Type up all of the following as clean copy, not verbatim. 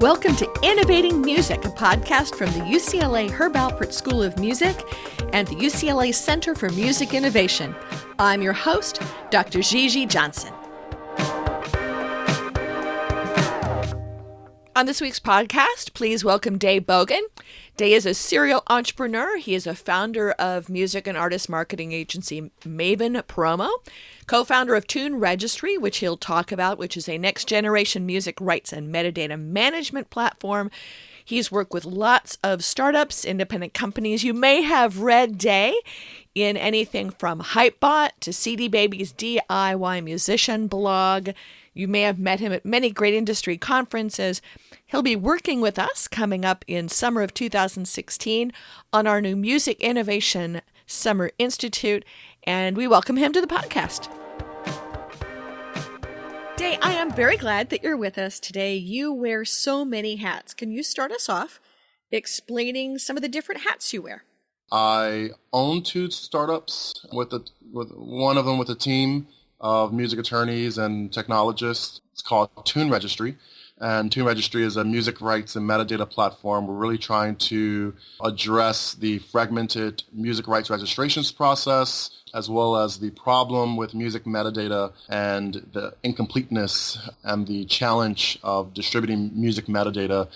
Welcome to Innovating Music, a podcast from the UCLA Herb Alpert School of Music and the UCLA Center for Music Innovation. I'm your host, Dr. Gigi Johnson. On this week's podcast, please welcome Day Bogan. Day is a serial entrepreneur. He is a founder of music and artist marketing agency Maven Promo, co-founder of Tune Registry, which he'll talk about, which is a next-generation music rights and metadata management platform. He's worked with lots of startups, independent companies. You may have read Day in anything from Hypebot to CD Baby's DIY musician blog. You may have met him at many great industry conferences. He'll be working with us coming up in summer of 2016 on our new Music Innovation Summer Institute, and we welcome him to the podcast. Day, I am very glad that you're with us today. You wear so many hats. Can you start us off explaining some of the different hats you wear? I own two startups, with one of them with a team of music attorneys and technologists. It's called Tune Registry. And Tune Registry is a music rights and metadata platform. We're really trying to address the fragmented music rights registrations process, as well as the problem with music metadata and the incompleteness and the challenge of distributing music metadata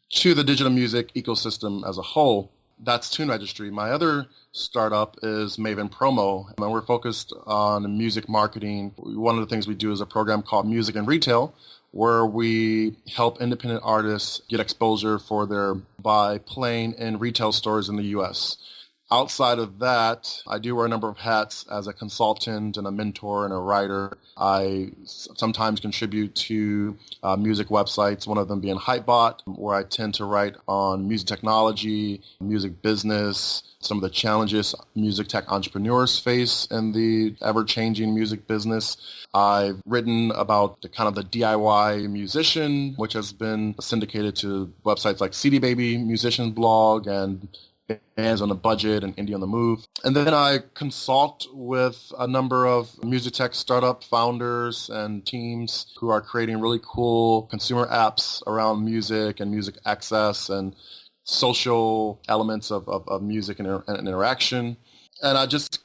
to the digital music ecosystem as a whole. That's Tune Registry. My other startup is Maven Promo, and we're focused on music marketing. One of the things we do is a program called Music and Retail, where we help independent artists get exposure by playing in retail stores in the U.S. Outside of that, I do wear a number of hats as a consultant and a mentor and a writer. I sometimes contribute to music websites, one of them being Hypebot, where I tend to write on music technology, music business, some of the challenges music tech entrepreneurs face in the ever-changing music business. I've written about the DIY musician, which has been syndicated to websites like CD Baby Musician Blog and Bands on a Budget and Indie on the Move. And then I consult with a number of music tech startup founders and teams who are creating really cool consumer apps around music and music access and social elements of music and interaction. And I just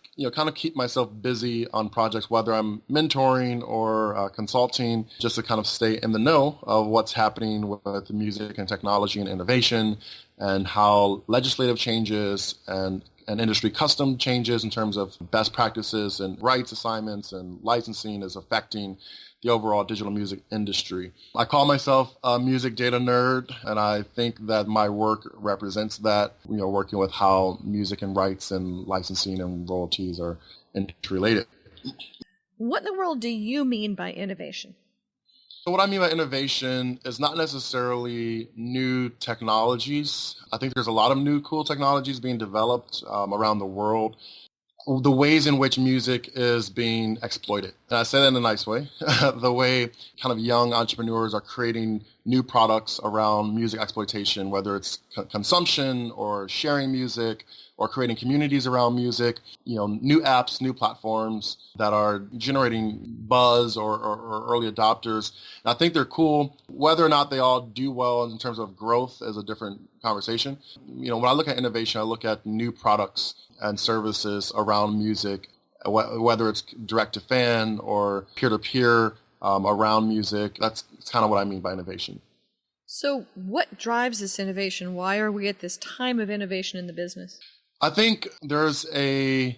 keep myself busy on projects, whether I'm mentoring or consulting, just to kind of stay in the know of what's happening with music and technology and innovation, and how legislative changes and industry custom changes in terms of best practices and rights assignments and licensing is affecting the overall digital music industry. I call myself a music data nerd, and I think that my work represents that, working with how music and rights and licensing and royalties are interrelated. What in the world do you mean by innovation? So what I mean by innovation is not necessarily new technologies. I think there's a lot of new cool technologies being developed around the world. The ways in which music is being exploited. And I say that in a nice way. The way young entrepreneurs are creating new products around music exploitation, whether it's consumption or sharing music or creating communities around music, new apps, new platforms that are generating buzz or early adopters. And I think they're cool. Whether or not they all do well in terms of growth is a different conversation. When I look at innovation, I look at new products and services around music, whether it's direct to fan or peer-to-peer around music. That's kind of what I mean by innovation. So what drives this innovation? Why are we at this time of innovation in the business? I think there's a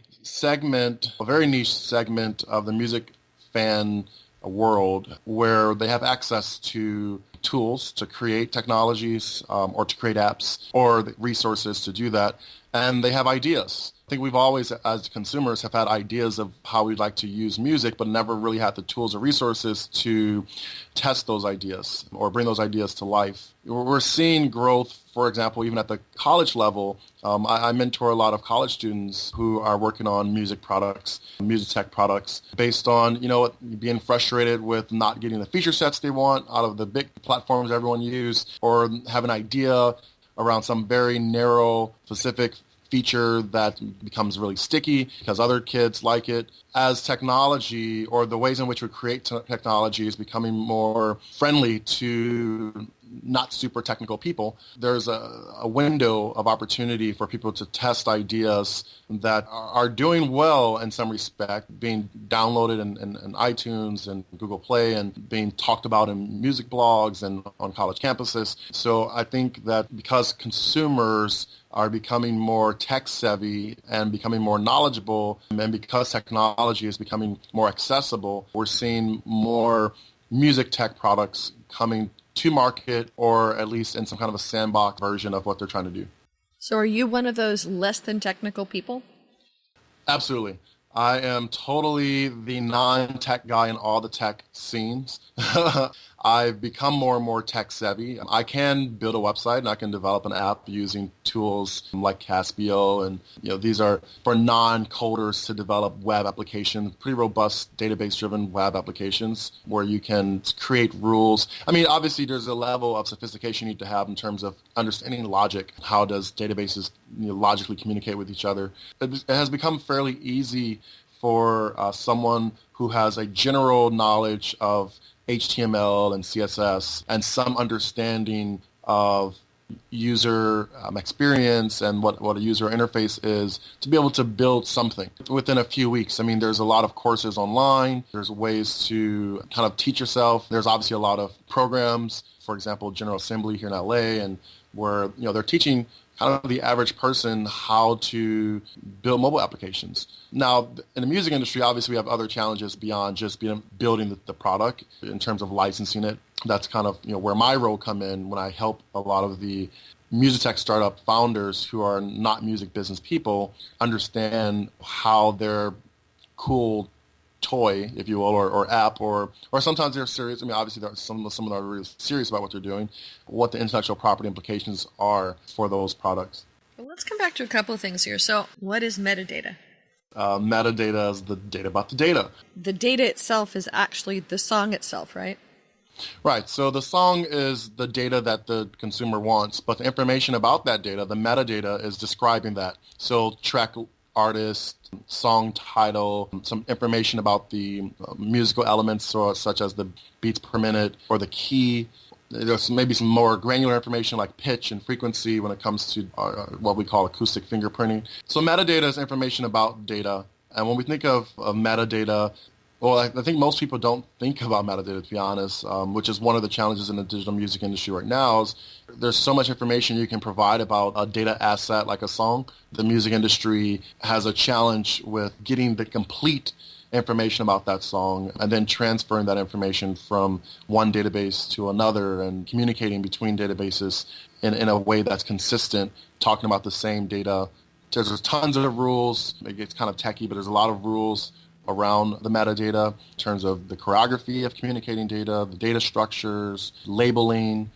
very niche segment of the music fan world where they have access to tools to create technologies or to create apps or the resources to do that, and they have ideas. I think we've always, as consumers, have had ideas of how we'd like to use music, but never really had the tools or resources to test those ideas or bring those ideas to life. We're seeing growth, for example, even at the college level. I mentor a lot of college students who are working on music products, music tech products, based on, being frustrated with not getting the feature sets they want out of the big platforms everyone uses, or have an idea around some very narrow, specific feature that becomes really sticky because other kids like it. As technology or the ways in which we create technology is becoming more friendly to not super technical people, there's a window of opportunity for people to test ideas that are doing well in some respect, being downloaded in iTunes and Google Play and being talked about in music blogs and on college campuses. So I think that because consumers are becoming more tech savvy and becoming more knowledgeable, and because technology is becoming more accessible, we're seeing more music tech products coming to market, or at least in some kind of a sandbox version of what they're trying to do. So are you one of those less than technical people? Absolutely. I am totally the non-tech guy in all the tech scenes. I've become more and more tech savvy. I can build a website and I can develop an app using tools like Caspio, and these are for non-coders to develop web applications, pretty robust database-driven web applications where you can create rules. I mean, obviously there's a level of sophistication you need to have in terms of understanding logic. How does databases logically communicate with each other? It has become fairly easy for someone who has a general knowledge of HTML and CSS and some understanding of user experience and what a user interface is to be able to build something within a few weeks. I mean, there's a lot of courses online. There's ways to kind of teach yourself. There's obviously a lot of programs, for example, General Assembly here in LA, and where they're teaching kind of the average person how to build mobile applications. Now, in the music industry, obviously we have other challenges beyond just building the product in terms of licensing it. That's kind of where my role come in when I help a lot of the music tech startup founders who are not music business people understand how their cool toy, if you will, or app, or sometimes they're serious. I mean, obviously there are some of them are really serious about what they're doing, what the intellectual property implications are for those products. Well, let's come back to a couple of things here. So what is metadata? Metadata is the data about the data. The data itself is actually the song itself, right? Right. So the song is the data that the consumer wants, but the information about that data, the metadata, is describing that. So track artist, song title, some information about the musical elements, such as the beats per minute or the key. There's maybe some more granular information like pitch and frequency when it comes to what we call acoustic fingerprinting. So metadata is information about data. And when we think of metadata, well, I think most people don't think about metadata, to be honest, which is one of the challenges in the digital music industry right now. Is there's so much information you can provide about a data asset like a song. The music industry has a challenge with getting the complete information about that song and then transferring that information from one database to another and communicating between databases in a way that's consistent, talking about the same data. There's tons of rules. It gets kind of techy, but there's a lot of rules around the metadata in terms of the choreography of communicating data, the data structures, labeling,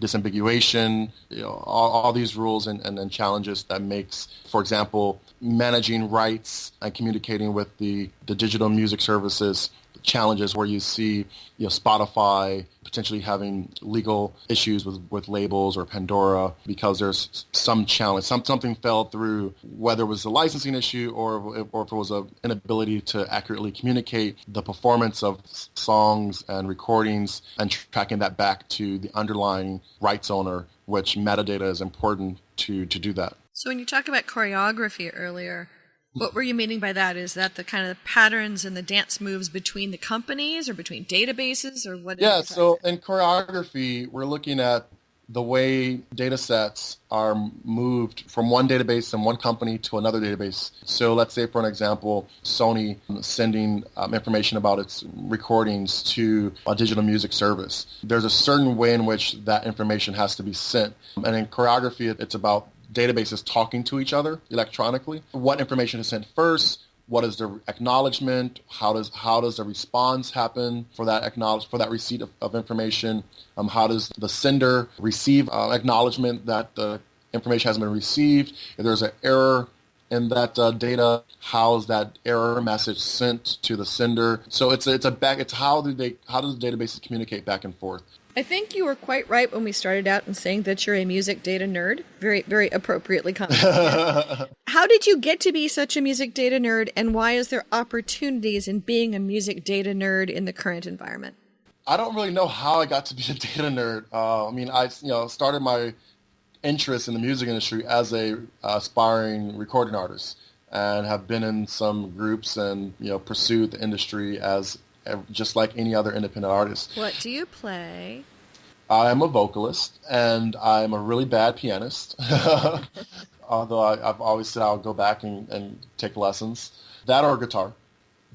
disambiguation, all these rules and challenges that makes, for example, managing rights and communicating with the digital music services challenges where you see Spotify potentially having legal issues with labels, or Pandora because there's some challenge, something fell through, whether it was a licensing issue or if it was an inability to accurately communicate the performance of songs and recordings and tracking that back to the underlying rights owner, which metadata is important to do that. So when you talk about choreography earlier, what were you meaning by that? Is that the kind of patterns and the dance moves between the companies or between databases, or what? Yeah, so in choreography, we're looking at the way data sets are moved from one database and one company to another database. So let's say, for an example, Sony sending information about its recordings to a digital music service. There's a certain way in which that information has to be sent. And in choreography, it's about databases talking to each other electronically. What information is sent first? What is the acknowledgement? How does the response happen for that receipt of information? How does the sender receive acknowledgement that the information has been received? If there's an error in that data, how is that error message sent to the sender? So it's how do the databases communicate back and forth? I think you were quite right when we started out in saying that you're a music data nerd. Very, very appropriately commented. How did you get to be such a music data nerd, and why is there opportunities in being a music data nerd in the current environment? I don't really know how I got to be a data nerd. I mean, I started my interest in the music industry as a aspiring recording artist, and have been in some groups and pursued the industry as just like any other independent artist. What do you play? I am a vocalist, and I'm a really bad pianist. Although I've always said I'll go back and take lessons, that or guitar.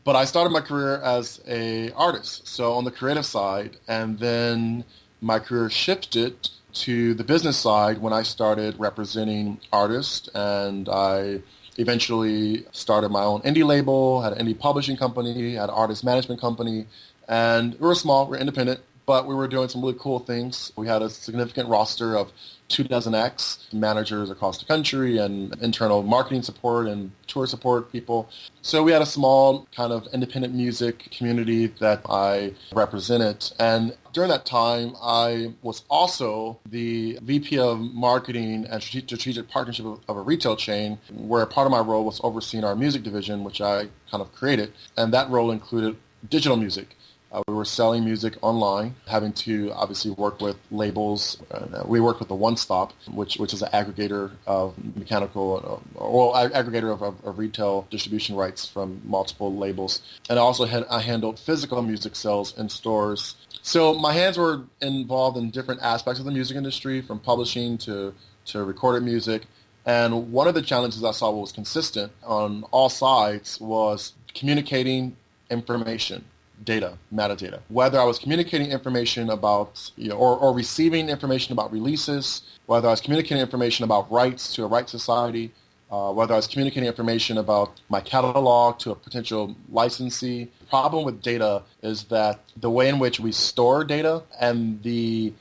But I started my career as a artist, so on the creative side, and then my career shifted to the business side when I started representing artists, and I eventually started my own indie label, had an indie publishing company, had an artist management company, and we were small, we were independent, but we were doing some really cool things. We had a significant roster of 24 managers across the country and internal marketing support and tour support people. So we had a small kind of independent music community that I represented. And during that time, I was also the VP of Marketing and Strategic Partnership of a retail chain, where part of my role was overseeing our music division, which I kind of created. And that role included digital music. We were selling music online, having to obviously work with labels. We worked with the One Stop, which is an aggregator of aggregator of retail distribution rights from multiple labels. And I handled physical music sales in stores. So my hands were involved in different aspects of the music industry, from publishing to recorded music. And one of the challenges I saw was consistent on all sides was communicating information. Data, metadata. Whether I was communicating information about, or receiving information about releases, whether I was communicating information about rights to a rights society, whether I was communicating information about my catalog to a potential licensee. The problem with data is that the way in which we store data and the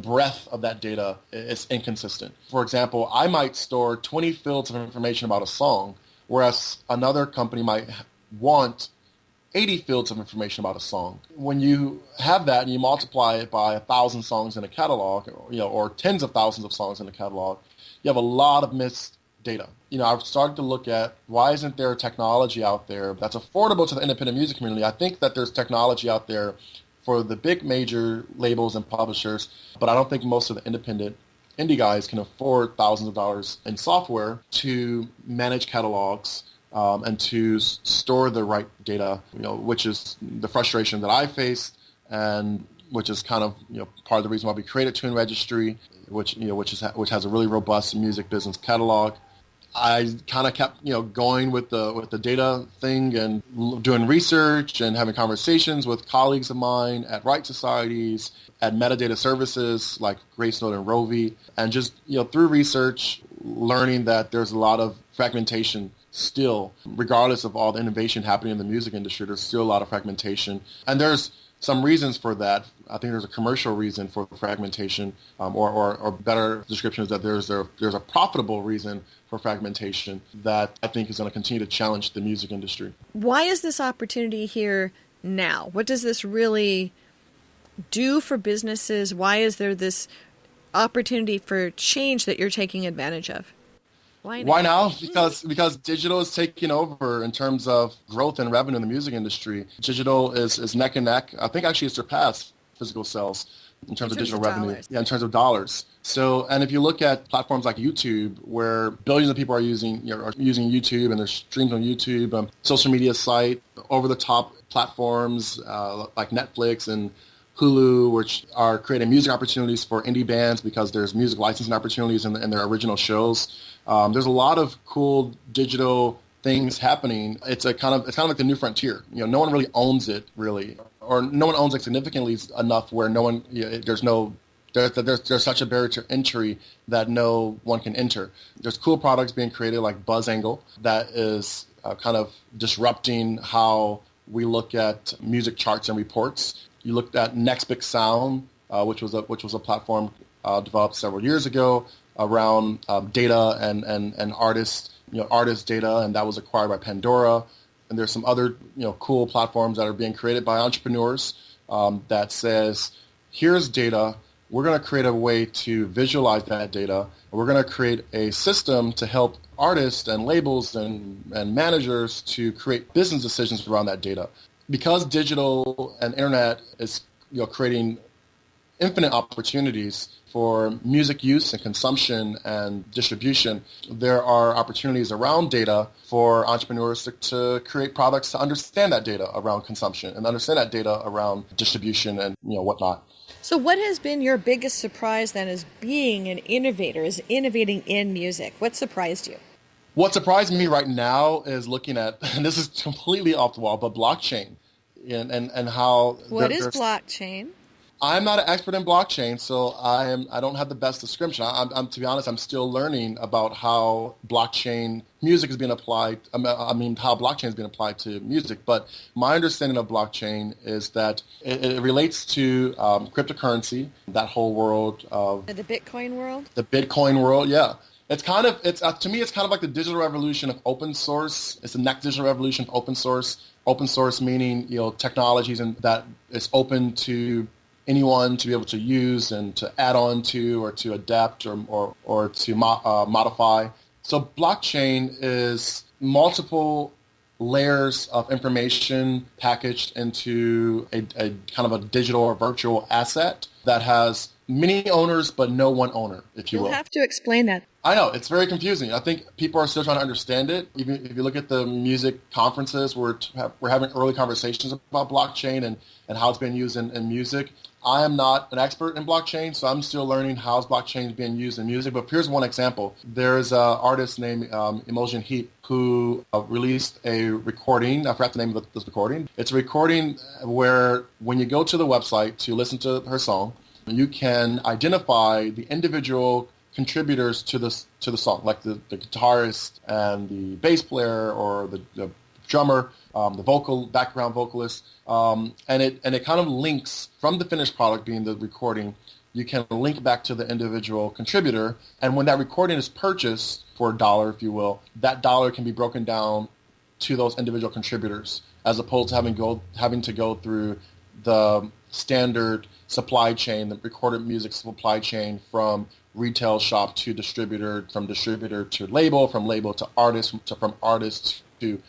breadth of that data is inconsistent. For example, I might store 20 fields of information about a song, whereas another company might want 80 fields of information about a song. When you have that and you multiply it by 1,000 songs in a catalog, or tens of thousands of songs in a catalog, you have a lot of missed data. I've started to look at, why isn't there technology out there that's affordable to the independent music community? I think that there's technology out there for the big major labels and publishers, but I don't think most of the independent indie guys can afford thousands of dollars in software to manage catalogs, and to store the right data, which is the frustration that I faced, and which is kind of part of the reason why we created Tune Registry, which has a really robust music business catalog. I kind of kept going with the data thing and doing research and having conversations with colleagues of mine at rights societies, at metadata services like Gracenote and Rovi, and just through research, learning that there's a lot of fragmentation. Still, regardless of all the innovation happening in the music industry, there's still a lot of fragmentation. And there's some reasons for that. I think there's a commercial reason for fragmentation, or better description is that there's a profitable reason for fragmentation that I think is going to continue to challenge the music industry. Why is this opportunity here now? What does this really do for businesses? Why is there this opportunity for change that you're taking advantage of? Why now? Because digital is taking over in terms of growth and revenue in the music industry. Digital is neck and neck. I think actually it's surpassed physical sales in terms of digital revenue. Dollars. Yeah, in terms of dollars. So, and if you look at platforms like YouTube, where billions of people are using YouTube, and there's streams on YouTube, social media site, over-the-top platforms like Netflix and Hulu, which are creating music opportunities for indie bands because there's music licensing opportunities in their original shows. There's a lot of cool digital things happening. It's kind of like the new frontier. No one really owns it, really, or no one owns it significantly enough where no one there's such a barrier to entry that no one can enter. There's cool products being created like BuzzAngle that is kind of disrupting how we look at music charts and reports. You looked at Next Big Sound, which was a platform developed several years ago around data and artist data, and that was acquired by Pandora. And there's some other cool platforms that are being created by entrepreneurs that says, here's data. We're going to create a way to visualize that data. And we're going to create a system to help artists and labels and managers to create business decisions around that data. Because digital and internet is creating infinite opportunities for music use and consumption and distribution. There are opportunities around data for entrepreneurs to create products to understand that data around consumption and understand that data around distribution and whatnot. So what has been your biggest surprise then as being an innovator, as innovating in music? What surprised you? What surprised me right now is looking at, and this is completely off the wall, but blockchain and how... What is blockchain? I'm not an expert in blockchain, so I don't have the best description. I'm to be honest, I'm still learning about how blockchain music is being applied. How blockchain is being applied to music. But my understanding of blockchain is that it relates to cryptocurrency, that whole world of the Bitcoin world. The Bitcoin world, yeah. To me, it's kind of like the digital revolution of open source. It's the next digital revolution of open source. Open source meaning technologies and that is open to anyone to be able to use and to add on to or to adapt or to modify. So blockchain is multiple layers of information packaged into a kind of a digital or virtual asset that has many owners but no one owner, if you will. You'll have to explain that. I know, it's very confusing. I think people are still trying to understand it. Even if you look at the music conferences, we're having early conversations about blockchain and how it's being used in music. I am not an expert in blockchain, so I'm still learning how blockchain is being used in music. But here's one example. There's an artist named Imogen Heap who released a recording. I forgot the name of this recording. It's a recording where when you go to the website to listen to her song, you can identify the individual contributors to the song, like the guitarist and the bass player or the drummer, the background vocalist, and it kind of links from the finished product, being the recording. You can link back to the individual contributor, and when that recording is purchased for $1, if you will, that dollar can be broken down to those individual contributors, as opposed to having to go through the standard supply chain, the recorded music supply chain from retail shop to distributor, from distributor to label, from label to artist, from artist to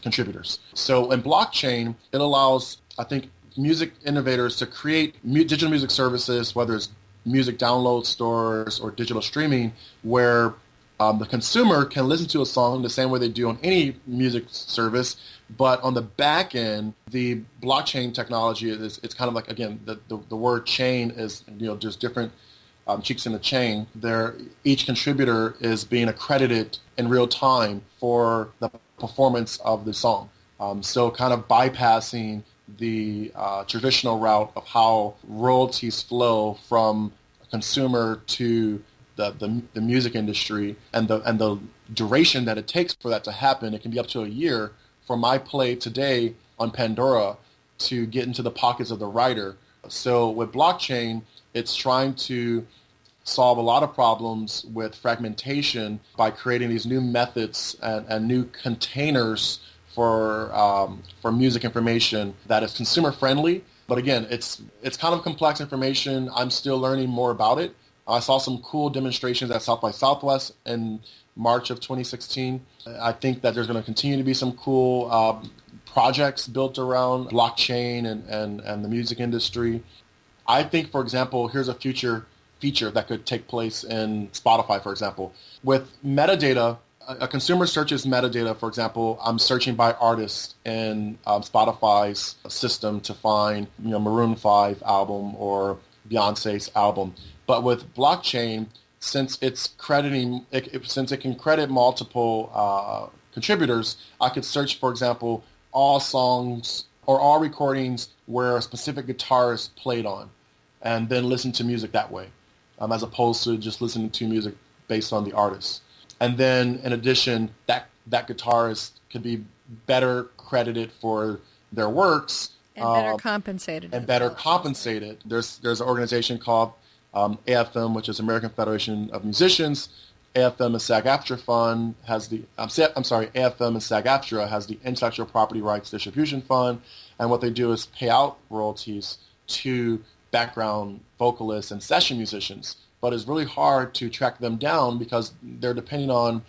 contributors. So in blockchain, it allows, I think, music innovators to create digital music services, whether it's music download stores or digital streaming, where the consumer can listen to a song the same way they do on any music service, but on the back end, the blockchain technology it's kind of like, again, the word chain is, there's different cheeks in the chain. Each contributor is being accredited in real time for the performance of the song. So kind of bypassing the traditional route of how royalties flow from a consumer to the music industry and the duration that it takes for that to happen. It can be up to a year for my play today on Pandora to get into the pockets of the writer. So with blockchain, it's trying to solve a lot of problems with fragmentation by creating these new methods and new containers for music information that is consumer friendly. But again, it's kind of complex information. I'm still learning more about it. I saw some cool demonstrations at South by Southwest in March of 2016. I think that there's going to continue to be some cool projects built around blockchain and the music industry. I think, for example, here's a future feature that could take place in Spotify, for example. With metadata, a consumer searches metadata, for example, I'm searching by artist in Spotify's system to find Maroon 5 album or Beyonce's album. But with blockchain, since it can credit multiple contributors, I could search, for example, all songs or all recordings where a specific guitarist played on, and then listen to music that way, as opposed to just listening to music based on the artist. And then, in addition, that guitarist could be better credited for their works and better compensated. There's an organization called AFM, which is American Federation of Musicians. AFM and SAG-AFTRA Fund has AFM and SAG-AFTRA has the Intellectual Property Rights Distribution Fund, and what they do is pay out royalties to background vocalists and session musicians. But it's really hard to track them down because they're depending on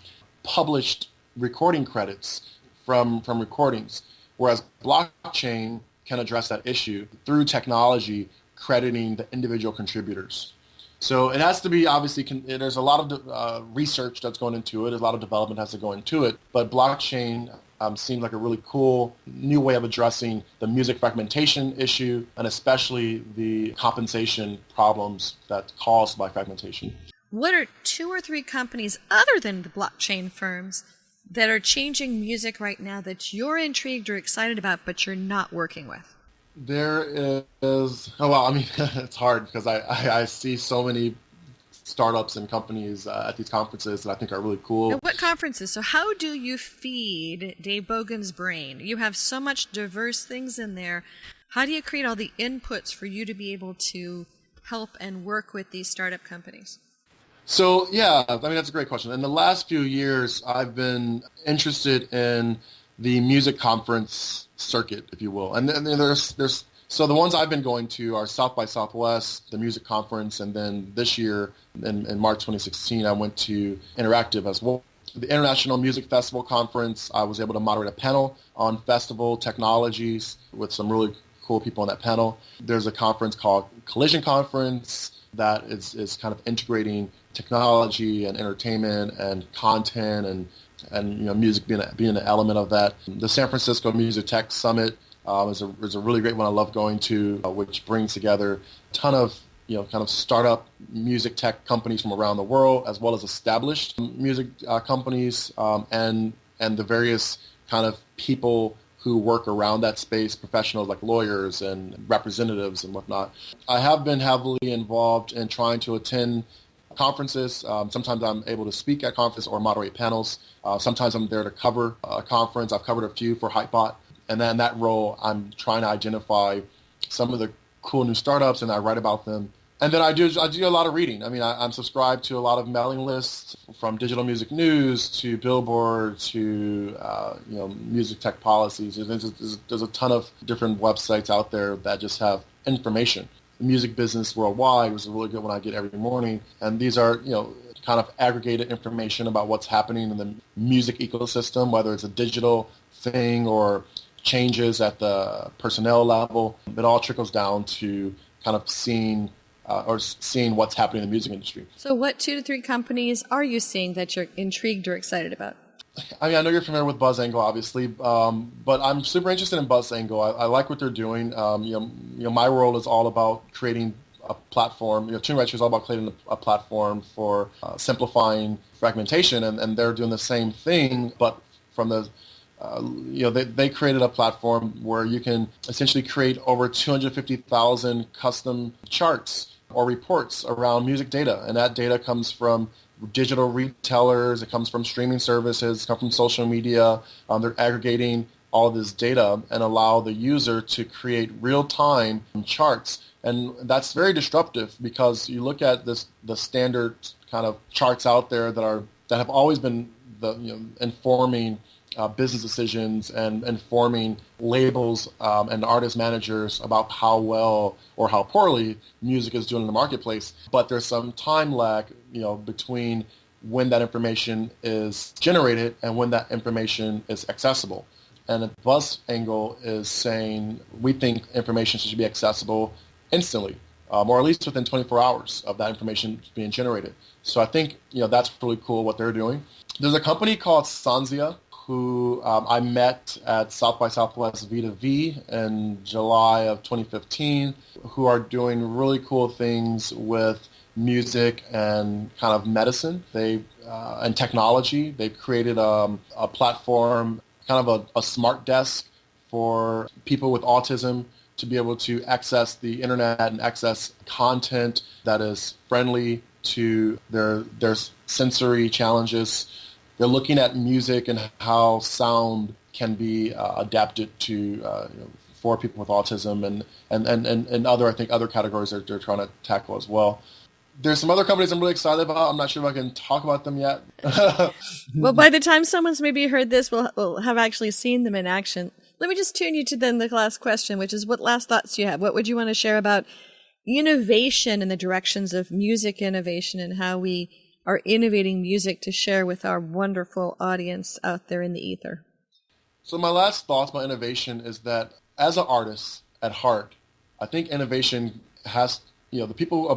published recording credits from recordings. Whereas blockchain can address that issue through technology, crediting the individual contributors. So it has to be, obviously, there's a lot of research that's going into it. There's a lot of development has to go into it. But blockchain seems like a really cool new way of addressing the music fragmentation issue, and especially the compensation problems that's caused by fragmentation. What are 2 or 3 companies other than the blockchain firms that are changing music right now that you're intrigued or excited about, but you're not working with? There is, oh, well, I mean, it's hard because I see so many startups and companies at these conferences that I think are really cool. Now, what conferences? So how do you feed Dave Bogan's brain? You have so much diverse things in there. How do you create all the inputs for you to be able to help and work with these startup companies? So, yeah, I mean, that's a great question. In the last few years, I've been interested in the music conference circuit, if you will. And then there's so the ones I've been going to are South by Southwest, the music conference, and then this year, in March 2016, I went to Interactive as well. The International Music Festival Conference, I was able to moderate a panel on festival technologies with some really cool people on that panel. There's a conference called Collision Conference that is kind of integrating technology and entertainment and content and music being an element of that. The San Francisco Music Tech Summit is a really great one I love going to, which brings together a ton of kind of startup music tech companies from around the world, as well as established music companies and the various kind of people who work around that space, professionals like lawyers and representatives and whatnot. I have been heavily involved in trying to attend conferences. Sometimes I'm able to speak at conferences or moderate panels. Sometimes I'm there to cover a conference. I've covered a few for Hypebot. And then in that role, I'm trying to identify some of the cool new startups, and I write about them. And then I do a lot of reading. I mean, I'm subscribed to a lot of mailing lists, from Digital Music News to Billboard to Music Tech Policies. There's a ton of different websites out there that just have information. The Music Business Worldwide was a really good one I get every morning, and these are kind of aggregated information about what's happening in the music ecosystem, whether it's a digital thing or changes at the personnel level. It all trickles down to kind of seeing what's happening in the music industry. So what 2 to 3 companies are you seeing that you're intrigued or excited about? I mean, I know you're familiar with BuzzAngle, obviously, but I'm super interested in BuzzAngle. I like what they're doing. My role is all about creating a platform. Tune Registry is all about creating a platform for simplifying fragmentation, and they're doing the same thing, but from the they created a platform where you can essentially create over 250,000 custom charts or reports around music data, and that data comes from digital retailers, it comes from streaming services, it comes from social media. They're aggregating all of this data and allow the user to create real-time charts. And that's very disruptive, because you look at the standard kind of charts out there that have always been informing business decisions and informing labels and artist managers about how well or how poorly music is doing in the marketplace. But there's some time lag, between when that information is generated and when that information is accessible. And BuzzAngle is saying we think information should be accessible instantly, or at least within 24 hours of that information being generated. So I think that's really cool what they're doing. There's a company called Sanzia, who I met at South by Southwest V2V in July of 2015, who are doing really cool things with music and kind of medicine and technology. They've created a platform, kind of a smart desk for people with autism to be able to access the internet and access content that is friendly to their sensory challenges. They're looking at music and how sound can be adapted to for people with autism and other categories that they're trying to tackle as well. There's some other companies I'm really excited about. I'm not sure if I can talk about them yet. Well, by the time someone's maybe heard this, we'll have actually seen them in action. Let me just tune you to then the last question, which is, what last thoughts do you have? What would you want to share about innovation and the directions of music innovation and how we are innovating music to share with our wonderful audience out there in the ether? So my last thoughts about innovation is that as an artist at heart, I think innovation has, the people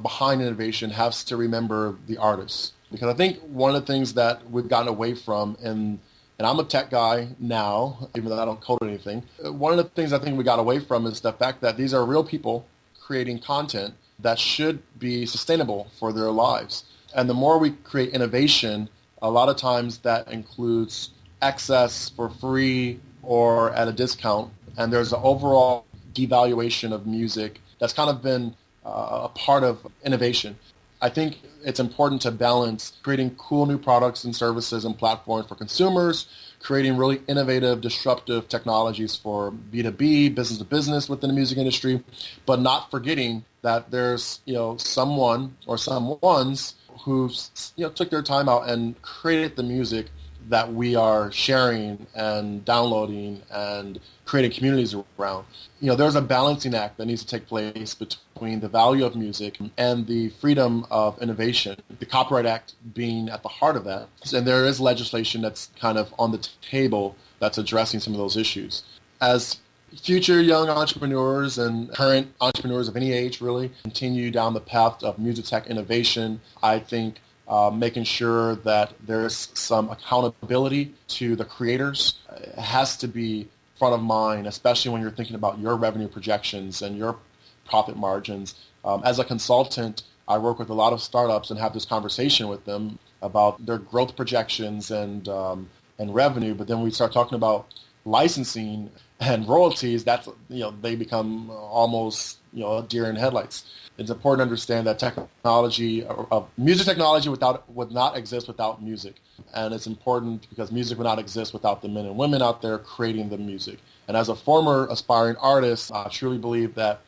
behind innovation has to remember the artists. Because I think one of the things that we've gotten away from, and I'm a tech guy now, even though I don't code anything, one of the things I think we got away from is the fact that these are real people creating content that should be sustainable for their lives. And the more we create innovation, a lot of times that includes access for free or at a discount. And there's an overall devaluation of music that's kind of been a part of innovation. I think it's important to balance creating cool new products and services and platforms for consumers, creating really innovative, disruptive technologies for B2B, business to business within the music industry, but not forgetting that there's, someone or someones who, took their time out and created the music that we are sharing and downloading and creating communities around. There's a balancing act that needs to take place between the value of music and the freedom of innovation, the Copyright Act being at the heart of that. And there is legislation that's kind of on the table that's addressing some of those issues. As future young entrepreneurs and current entrepreneurs of any age really continue down the path of music tech innovation, I think making sure that there's some accountability to the creators has to be front of mind, especially when you're thinking about your revenue projections and your profit margins. As a consultant, I work with a lot of startups and have this conversation with them about their growth projections and revenue, but then we start talking about licensing and royalties. That's, they become almost, a deer in headlights. It's important to understand that technology, music technology would not exist without music. And it's important because music would not exist without the men and women out there creating the music. And as a former aspiring artist, I truly believe that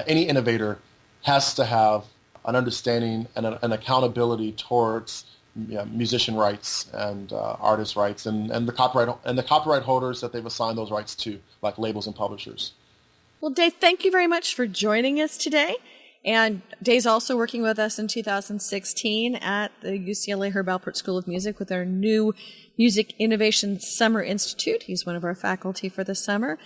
any innovator has to have an understanding and an accountability towards musician rights and artist rights and the copyright holders that they've assigned those rights to, like labels and publishers. Well, Dave, thank you very much for joining us today. And Dave's also working with us in 2016 at the UCLA Herb Alpert School of Music with our new Music Innovation Summer Institute. He's one of our faculty for the summer.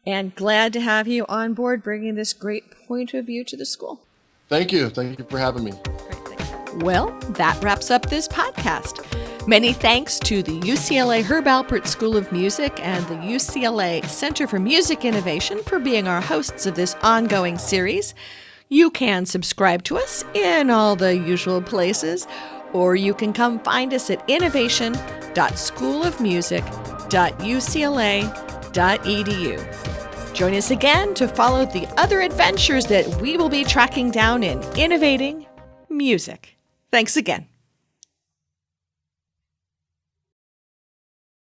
And glad to have you on board bringing this great point of view to the school. Thank you. Thank you for having me. Great, thanks. Well, that wraps up this podcast. Many thanks to the UCLA Herb Alpert School of Music and the UCLA Center for Music Innovation for being our hosts of this ongoing series. You can subscribe to us in all the usual places, or you can come find us at innovation.schoolofmusic.ucla.edu. Join us again to follow the other adventures that we will be tracking down in innovating music. Thanks again.